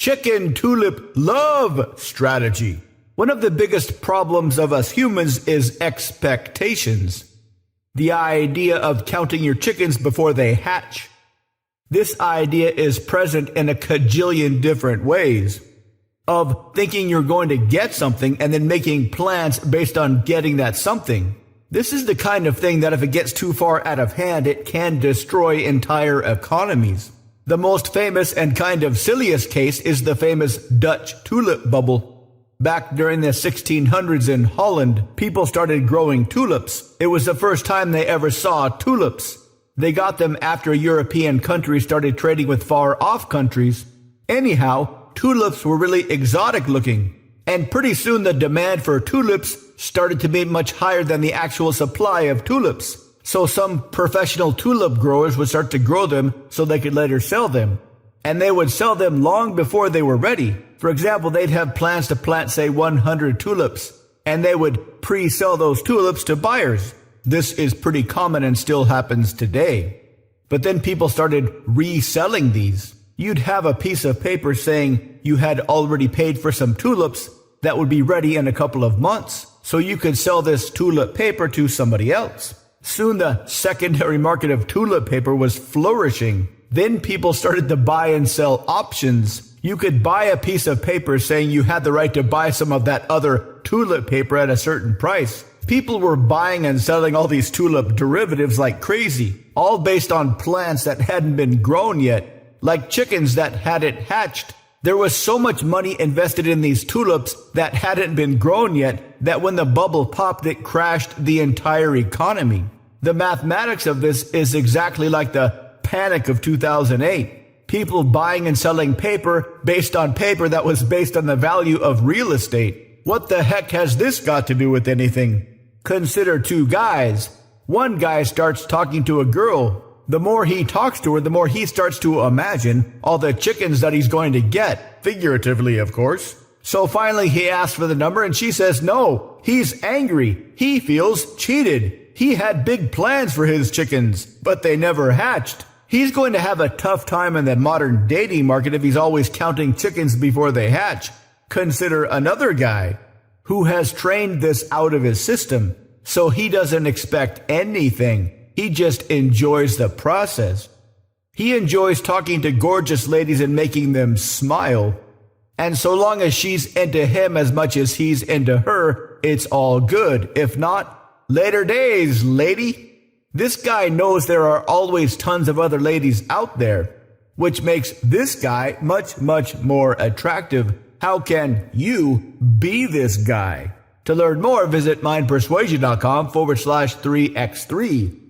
chicken tulip love strategy. One of the biggest problems of us humans is expectations. The idea of counting your chickens before they hatch. This idea is present in a cajillion different ways. Of thinking you're going to get something and then making plans based on getting that something. This is the kind of thing that if it gets too far out of hand, it can destroy entire economies. The most famous and kind of silliest case is the famous Dutch tulip bubble. Back during the 1600s in Holland, people started growing tulips. It was the first time they ever saw tulips. They got them after European countries started trading with far-off countries. Anyhow, tulips were really exotic looking. And pretty soon the demand for tulips started to be much higher than the actual supply of tulips. So some professional tulip growers would start to grow them so they could later sell them. And they would sell them long before they were ready. For example, they'd have plans to plant, say, 100 tulips. And they would pre-sell those tulips to buyers. This is pretty common and still happens today. But then people started reselling these. You'd have a piece of paper saying you had already paid for some tulips that would be ready in a couple of months. So you could sell this tulip paper to somebody else. Soon the secondary market of tulip paper was flourishing. Then people started to buy and sell options. You could buy a piece of paper saying you had the right to buy some of that other tulip paper at a certain price. People were buying and selling all these tulip derivatives like crazy, all based on plants that hadn't been grown yet, like chickens that hadn't hatched. There was so much money invested in these tulips that hadn't been grown yet that when the bubble popped, it crashed the entire economy. The mathematics of this is exactly like the panic of 2008. People buying and selling paper based on paper that was based on the value of real estate. What the heck has this got to do with anything? Consider two guys. One guy starts talking to a girl. The more he talks to her, the more he starts to imagine all the chickens that he's going to get, figuratively, of course. So finally he asks for the number and she says no. He's angry. He feels cheated. He had big plans for his chickens, but they never hatched. He's going to have a tough time in the modern dating market if he's always counting chickens before they hatch. Consider another guy who has trained this out of his system, so he doesn't expect anything. He just enjoys the process. He enjoys talking to gorgeous ladies and making them smile. And so long as she's into him as much as he's into her, it's all good. If not, later days, lady. This guy knows there are always tons of other ladies out there, which makes this guy much, much more attractive. How can you be this guy? To learn more, visit mindpersuasion.com/3x3.